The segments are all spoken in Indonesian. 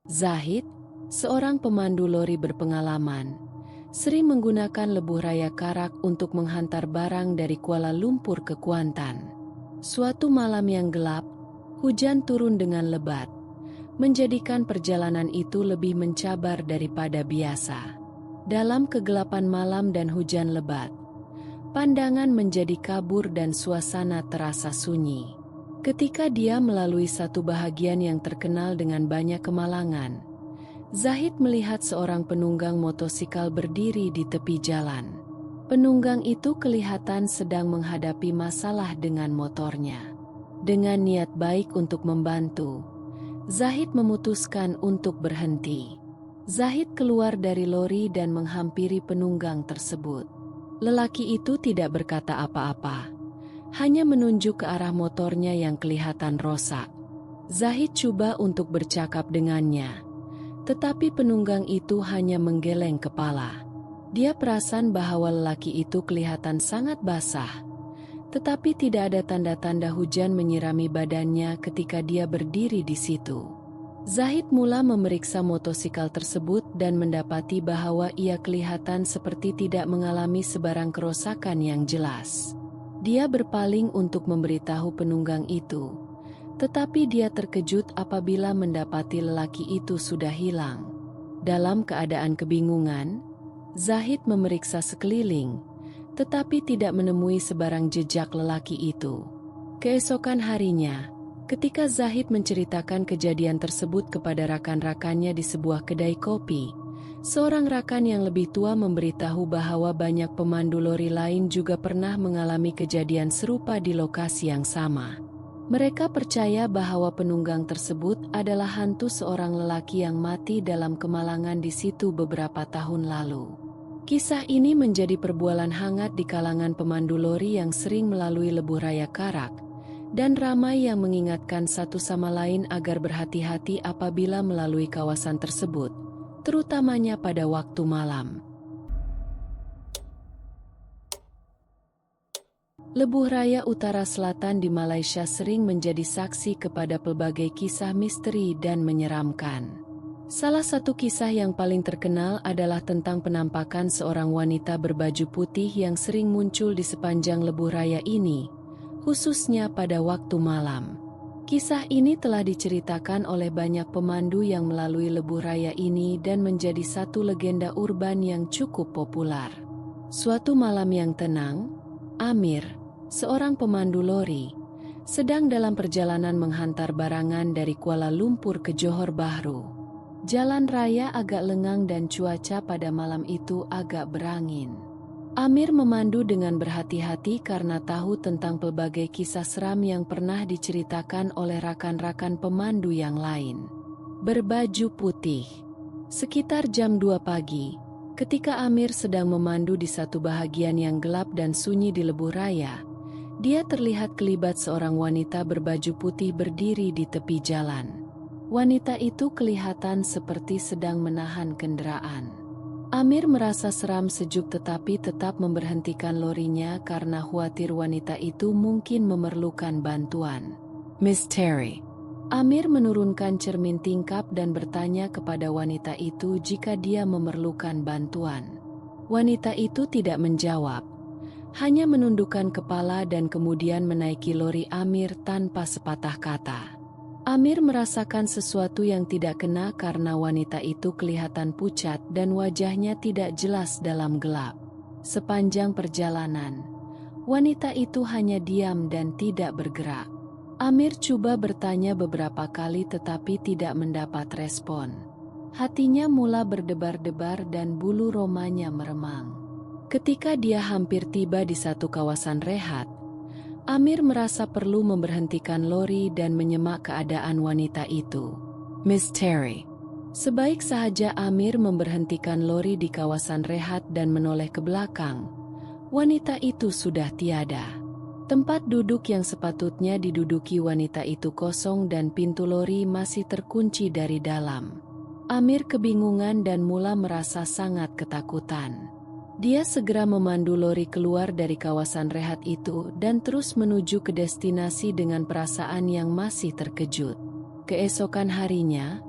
Zahid, seorang pemandu lori berpengalaman, sering menggunakan lebuh raya Karak untuk menghantar barang dari Kuala Lumpur ke Kuantan. Suatu malam yang gelap, hujan turun dengan lebat, menjadikan perjalanan itu lebih mencabar daripada biasa. Dalam kegelapan malam dan hujan lebat, pandangan menjadi kabur dan suasana terasa sunyi. Ketika dia melalui satu bahagian yang terkenal dengan banyak kemalangan, Zahid melihat seorang penunggang motosikal berdiri di tepi jalan. Penunggang itu kelihatan sedang menghadapi masalah dengan motornya. Dengan niat baik untuk membantu, Zahid memutuskan untuk berhenti. Zahid keluar dari lori dan menghampiri penunggang tersebut. Lelaki itu tidak berkata apa-apa, hanya menunjuk ke arah motornya yang kelihatan rosak. Zahid coba untuk bercakap dengannya, tetapi penunggang itu hanya menggeleng kepala. Dia perasan bahwa lelaki itu kelihatan sangat basah, tetapi tidak ada tanda-tanda hujan menyirami badannya ketika dia berdiri di situ. Zahid mula memeriksa motosikal tersebut dan mendapati bahwa ia kelihatan seperti tidak mengalami sebarang kerusakan yang jelas. Dia berpaling untuk memberitahu penunggang itu, tetapi dia terkejut apabila mendapati lelaki itu sudah hilang. Dalam keadaan kebingungan, Zahid memeriksa sekeliling, tetapi tidak menemui sebarang jejak lelaki itu. Keesokan harinya, ketika Zahid menceritakan kejadian tersebut kepada rakan-rakannya di sebuah kedai kopi, seorang rakan yang lebih tua memberitahu bahwa banyak pemandu lori lain juga pernah mengalami kejadian serupa di lokasi yang sama. Mereka percaya bahwa penunggang tersebut adalah hantu seorang lelaki yang mati dalam kemalangan di situ beberapa tahun lalu. Kisah ini menjadi perbualan hangat di kalangan pemandu lori yang sering melalui lebuh raya Karak, dan ramai yang mengingatkan satu sama lain agar berhati-hati apabila melalui kawasan tersebut, terutamanya pada waktu malam. Lebuh Raya Utara Selatan di Malaysia sering menjadi saksi kepada pelbagai kisah misteri dan menyeramkan. Salah satu kisah yang paling terkenal adalah tentang penampakan seorang wanita berbaju putih yang sering muncul di sepanjang lebuh raya ini, khususnya pada waktu malam. Kisah ini telah diceritakan oleh banyak pemandu yang melalui lebuh raya ini dan menjadi satu legenda urban yang cukup populer. Suatu malam yang tenang, Amir, seorang pemandu lori, sedang dalam perjalanan menghantar barangan dari Kuala Lumpur ke Johor Bahru. Jalan raya agak lengang dan cuaca pada malam itu agak berangin. Amir memandu dengan berhati-hati karena tahu tentang pelbagai kisah seram yang pernah diceritakan oleh rakan-rakan pemandu yang lain. Berbaju putih. Sekitar jam 2 pagi, ketika Amir sedang memandu di satu bahagian yang gelap dan sunyi di lebuh raya, dia terlihat kelibat seorang wanita berbaju putih berdiri di tepi jalan. Wanita itu kelihatan seperti sedang menahan kendaraan. Amir merasa seram sejuk tetapi tetap memberhentikan lorinya karena khawatir wanita itu mungkin memerlukan bantuan. "Miss Terry." Amir menurunkan cermin tingkap dan bertanya kepada wanita itu jika dia memerlukan bantuan. Wanita itu tidak menjawab, hanya menundukkan kepala dan kemudian menaiki lori Amir tanpa sepatah kata. Amir merasakan sesuatu yang tidak kena karena wanita itu kelihatan pucat dan wajahnya tidak jelas dalam gelap. Sepanjang perjalanan, wanita itu hanya diam dan tidak bergerak. Amir coba bertanya beberapa kali tetapi tidak mendapat respon. Hatinya mula berdebar-debar dan bulu romanya meremang. Ketika dia hampir tiba di satu kawasan rehat, Amir merasa perlu memberhentikan lori dan menyemak keadaan wanita itu. "Miss Terry." Sebaik sahaja Amir memberhentikan lori di kawasan rehat dan menoleh ke belakang, wanita itu sudah tiada. Tempat duduk yang sepatutnya diduduki wanita itu kosong dan pintu lori masih terkunci dari dalam. Amir kebingungan dan mula merasa sangat ketakutan. Dia segera memandu lori keluar dari kawasan rehat itu dan terus menuju ke destinasi dengan perasaan yang masih terkejut. Keesokan harinya,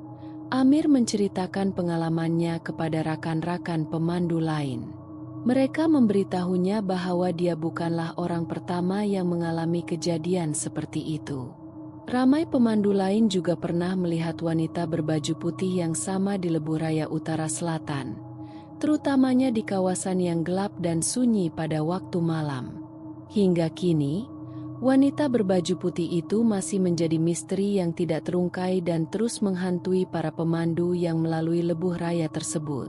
Amir menceritakan pengalamannya kepada rakan-rakan pemandu lain. Mereka memberitahunya bahwa dia bukanlah orang pertama yang mengalami kejadian seperti itu. Ramai pemandu lain juga pernah melihat wanita berbaju putih yang sama di Lebuhraya Utara Selatan, terutamanya di kawasan yang gelap dan sunyi pada waktu malam. Hingga kini, wanita berbaju putih itu masih menjadi misteri yang tidak terungkai dan terus menghantui para pemandu yang melalui Lebuhraya tersebut.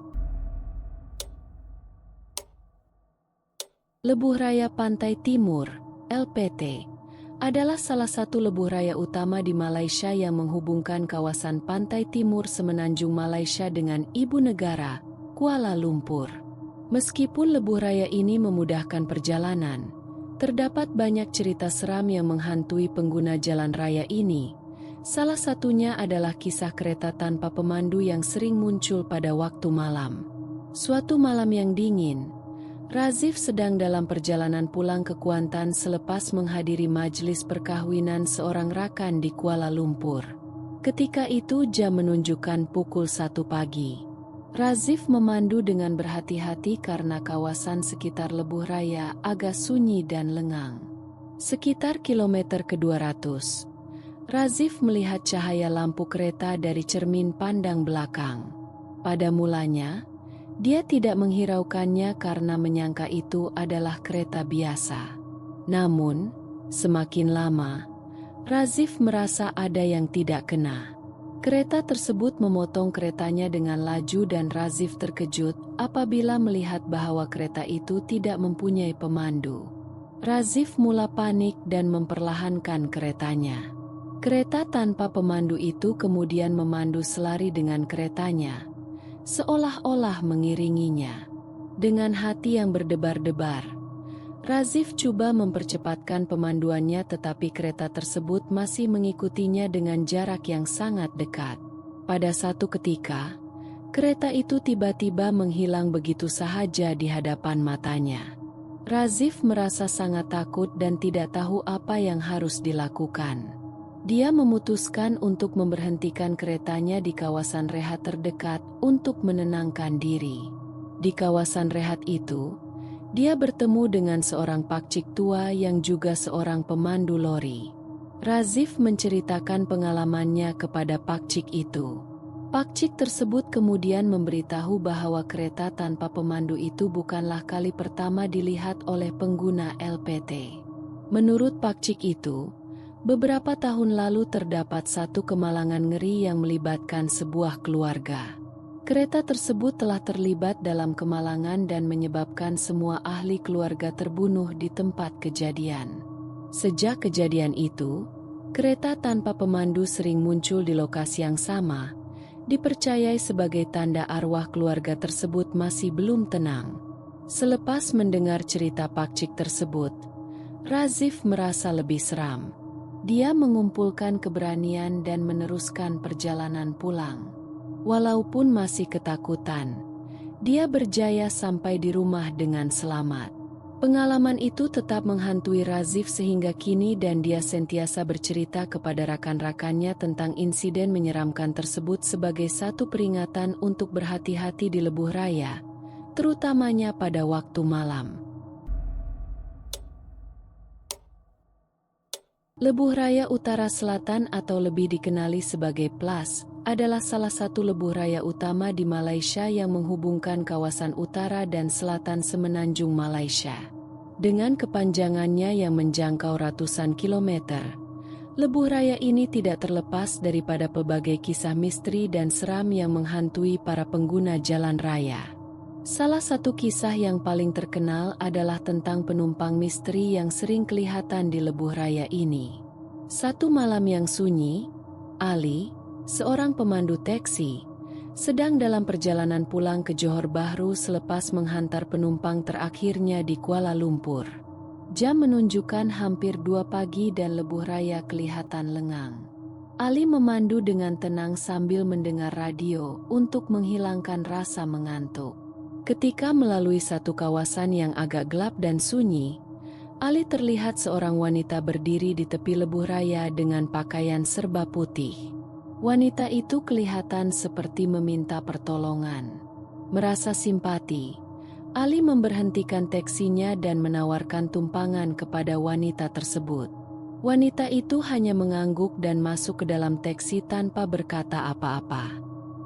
Lebuhraya Pantai Timur, LPT, adalah salah satu lebuhraya utama di Malaysia yang menghubungkan kawasan pantai timur semenanjung Malaysia dengan ibu negara, Kuala Lumpur. Meskipun lebuhraya ini memudahkan perjalanan, terdapat banyak cerita seram yang menghantui pengguna jalan raya ini. Salah satunya adalah kisah kereta tanpa pemandu yang sering muncul pada waktu malam. Suatu malam yang dingin, Razif sedang dalam perjalanan pulang ke Kuantan selepas menghadiri majelis perkahwinan seorang rakan di Kuala Lumpur. Ketika itu jam menunjukkan pukul 1 pagi. Razif memandu dengan berhati-hati karena kawasan sekitar Lebuhraya agak sunyi dan lengang. Sekitar kilometer ke-200, Razif melihat cahaya lampu kereta dari cermin pandang belakang. Pada mulanya, dia tidak menghiraukannya karena menyangka itu adalah kereta biasa. Namun, semakin lama, Razif merasa ada yang tidak kena. Kereta tersebut memotong keretanya dengan laju dan Razif terkejut apabila melihat bahwa kereta itu tidak mempunyai pemandu. Razif mula panik dan memperlahankan keretanya. Kereta tanpa pemandu itu kemudian memandu selari dengan keretanya, seolah-olah mengiringinya. Dengan hati yang berdebar-debar, Razif coba mempercepatkan pemanduannya tetapi kereta tersebut masih mengikutinya dengan jarak yang sangat dekat. Pada satu ketika, kereta itu tiba-tiba menghilang begitu sahaja di hadapan matanya. Razif merasa sangat takut dan tidak tahu apa yang harus dilakukan. Dia memutuskan untuk memberhentikan keretanya di kawasan rehat terdekat untuk menenangkan diri. Di kawasan rehat itu, dia bertemu dengan seorang pakcik tua yang juga seorang pemandu lori. Razif menceritakan pengalamannya kepada pakcik itu. Pakcik tersebut kemudian memberitahu bahwa kereta tanpa pemandu itu bukanlah kali pertama dilihat oleh pengguna LPT. Menurut pakcik itu, beberapa tahun lalu terdapat satu kemalangan ngeri yang melibatkan sebuah keluarga. Kereta tersebut telah terlibat dalam kemalangan dan menyebabkan semua ahli keluarga terbunuh di tempat kejadian. Sejak kejadian itu, kereta tanpa pemandu sering muncul di lokasi yang sama, dipercayai sebagai tanda arwah keluarga tersebut masih belum tenang. Selepas mendengar cerita pakcik tersebut, Razif merasa lebih seram. Dia mengumpulkan keberanian dan meneruskan perjalanan pulang. Walaupun masih ketakutan, dia berjaya sampai di rumah dengan selamat. Pengalaman itu tetap menghantui Razif sehingga kini dan dia sentiasa bercerita kepada rakan-rakannya tentang insiden menyeramkan tersebut sebagai satu peringatan untuk berhati-hati di Lebuhraya, terutamanya pada waktu malam. Lebuhraya Utara Selatan atau lebih dikenali sebagai PLAS adalah salah satu lebuhraya utama di Malaysia yang menghubungkan kawasan utara dan selatan semenanjung Malaysia. Dengan kepanjangannya yang menjangkau ratusan kilometer, lebuhraya ini tidak terlepas daripada pelbagai kisah misteri dan seram yang menghantui para pengguna jalan raya. Salah satu kisah yang paling terkenal adalah tentang penumpang misteri yang sering kelihatan di lebuhraya ini. Satu malam yang sunyi, Ali, seorang pemandu taksi, sedang dalam perjalanan pulang ke Johor Bahru selepas menghantar penumpang terakhirnya di Kuala Lumpur. Jam menunjukkan hampir 2 pagi dan lebuhraya kelihatan lengang. Ali memandu dengan tenang sambil mendengar radio untuk menghilangkan rasa mengantuk. Ketika melalui satu kawasan yang agak gelap dan sunyi, Ali terlihat seorang wanita berdiri di tepi lebuhraya dengan pakaian serba putih. Wanita itu kelihatan seperti meminta pertolongan. Merasa simpati, Ali memberhentikan taksinya dan menawarkan tumpangan kepada wanita tersebut. Wanita itu hanya mengangguk dan masuk ke dalam taksi tanpa berkata apa-apa.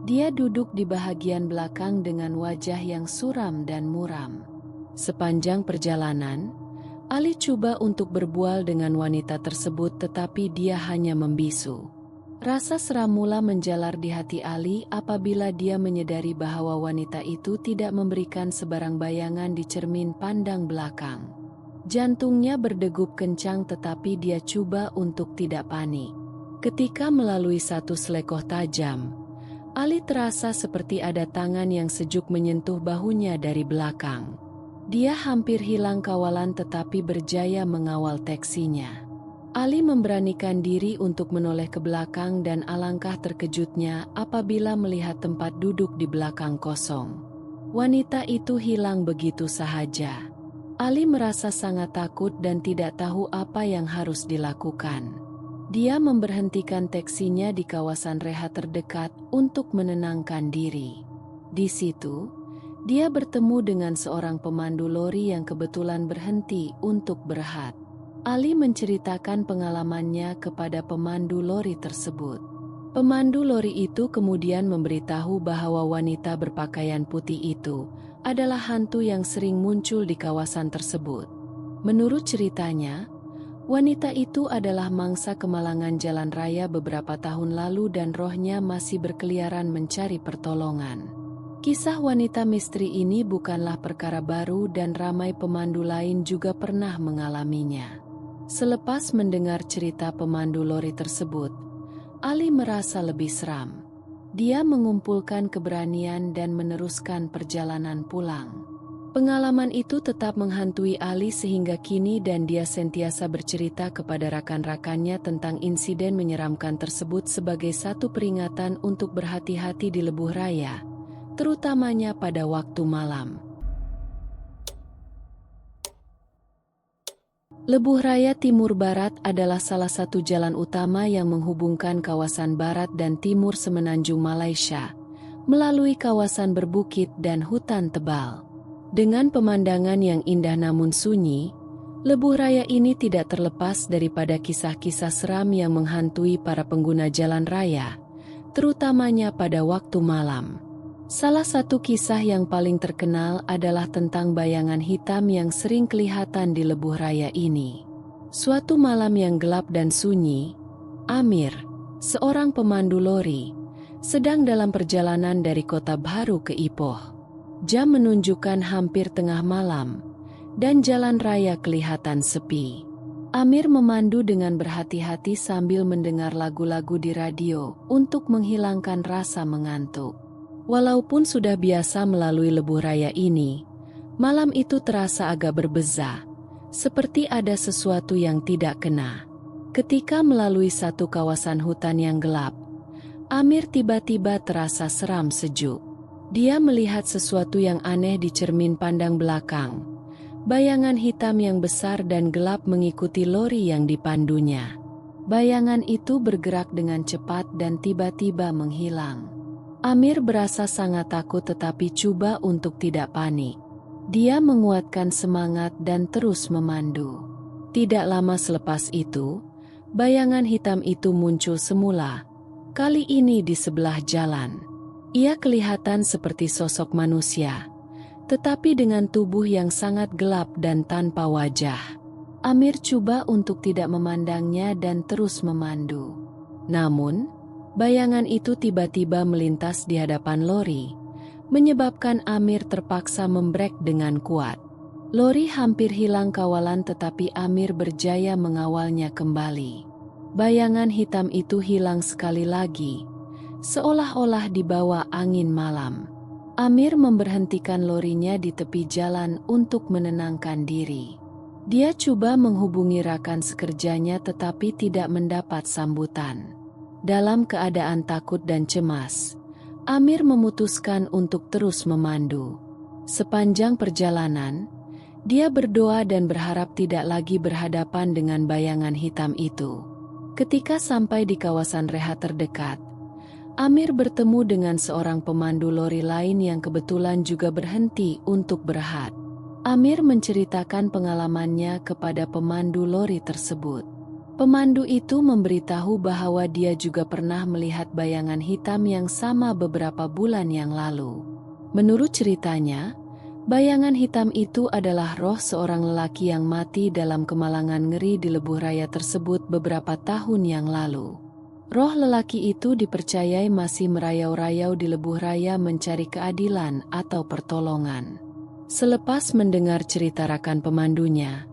Dia duduk di bahagian belakang dengan wajah yang suram dan muram. Sepanjang perjalanan, Ali coba untuk berbual dengan wanita tersebut tetapi dia hanya membisu. Rasa seram mula menjalar di hati Ali apabila dia menyadari bahwa wanita itu tidak memberikan sebarang bayangan di cermin pandang belakang. Jantungnya berdegup kencang tetapi dia coba untuk tidak panik. Ketika melalui satu selekoh tajam, Ali terasa seperti ada tangan yang sejuk menyentuh bahunya dari belakang. Dia hampir hilang kawalan tetapi berjaya mengawal taksinya. Ali memberanikan diri untuk menoleh ke belakang dan alangkah terkejutnya apabila melihat tempat duduk di belakang kosong. Wanita itu hilang begitu sahaja. Ali merasa sangat takut dan tidak tahu apa yang harus dilakukan. Dia memberhentikan taksinya di kawasan rehat terdekat untuk menenangkan diri. Di situ, dia bertemu dengan seorang pemandu lori yang kebetulan berhenti untuk berehat. Ali menceritakan pengalamannya kepada pemandu lori tersebut. Pemandu lori itu kemudian memberitahu bahwa wanita berpakaian putih itu adalah hantu yang sering muncul di kawasan tersebut. Menurut ceritanya, wanita itu adalah mangsa kemalangan jalan raya beberapa tahun lalu dan rohnya masih berkeliaran mencari pertolongan. Kisah wanita misteri ini bukanlah perkara baru dan ramai pemandu lain juga pernah mengalaminya. Selepas mendengar cerita pemandu lori tersebut, Ali merasa lebih seram. Dia mengumpulkan keberanian dan meneruskan perjalanan pulang. Pengalaman itu tetap menghantui Ali sehingga kini dan dia sentiasa bercerita kepada rakan-rakannya tentang insiden menyeramkan tersebut sebagai satu peringatan untuk berhati-hati di lebuh raya, terutamanya pada waktu malam. Lebuh Raya Timur Barat adalah salah satu jalan utama yang menghubungkan kawasan barat dan timur semenanjung Malaysia, melalui kawasan berbukit dan hutan tebal. Dengan pemandangan yang indah namun sunyi, lebuh raya ini tidak terlepas daripada kisah-kisah seram yang menghantui para pengguna jalan raya, terutamanya pada waktu malam. Salah satu kisah yang paling terkenal adalah tentang bayangan hitam yang sering kelihatan di lebuh raya ini. Suatu malam yang gelap dan sunyi, Amir, seorang pemandu lori, sedang dalam perjalanan dari Kota Baru ke Ipoh. Jam menunjukkan hampir tengah malam, dan jalan raya kelihatan sepi. Amir memandu dengan berhati-hati sambil mendengar lagu-lagu di radio untuk menghilangkan rasa mengantuk. Walaupun sudah biasa melalui lebuh raya ini, malam itu terasa agak berbeza, seperti ada sesuatu yang tidak kena. Ketika melalui satu kawasan hutan yang gelap, Amir tiba-tiba terasa seram sejuk. Dia melihat sesuatu yang aneh di cermin pandang belakang. Bayangan hitam yang besar dan gelap mengikuti lori yang dipandunya. Bayangan itu bergerak dengan cepat dan tiba-tiba menghilang. Amir berasa sangat takut tetapi coba untuk tidak panik. Dia menguatkan semangat dan terus memandu. Tidak lama selepas itu, bayangan hitam itu muncul semula, kali ini di sebelah jalan. Ia kelihatan seperti sosok manusia, tetapi dengan tubuh yang sangat gelap dan tanpa wajah. Amir coba untuk tidak memandangnya dan terus memandu. Namun, bayangan itu tiba-tiba melintas di hadapan lori, menyebabkan Amir terpaksa membrek dengan kuat. Lori hampir hilang kawalan tetapi Amir berjaya mengawalnya kembali. Bayangan hitam itu hilang sekali lagi, seolah-olah dibawa angin malam. Amir memberhentikan lorinya di tepi jalan untuk menenangkan diri. Dia coba menghubungi rakan sekerjanya tetapi tidak mendapat sambutan. Dalam keadaan takut dan cemas, Amir memutuskan untuk terus memandu. Sepanjang perjalanan, dia berdoa dan berharap tidak lagi berhadapan dengan bayangan hitam itu. Ketika sampai di kawasan rehat terdekat, Amir bertemu dengan seorang pemandu lori lain yang kebetulan juga berhenti untuk berehat. Amir menceritakan pengalamannya kepada pemandu lori tersebut. Pemandu itu memberitahu bahwa dia juga pernah melihat bayangan hitam yang sama beberapa bulan yang lalu. Menurut ceritanya, bayangan hitam itu adalah roh seorang lelaki yang mati dalam kemalangan ngeri di Lebuh Raya tersebut beberapa tahun yang lalu. Roh lelaki itu dipercayai masih merayau-rayau di Lebuh Raya mencari keadilan atau pertolongan. Selepas mendengar cerita rakan pemandunya,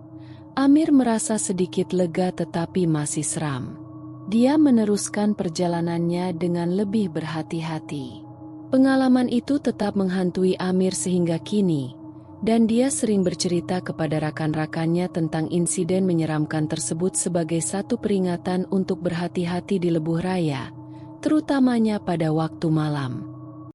Amir merasa sedikit lega tetapi masih seram. Dia meneruskan perjalanannya dengan lebih berhati-hati. Pengalaman itu tetap menghantui Amir sehingga kini, dan dia sering bercerita kepada rakan-rakannya tentang insiden menyeramkan tersebut sebagai satu peringatan untuk berhati-hati di Lebuh Raya, terutamanya pada waktu malam.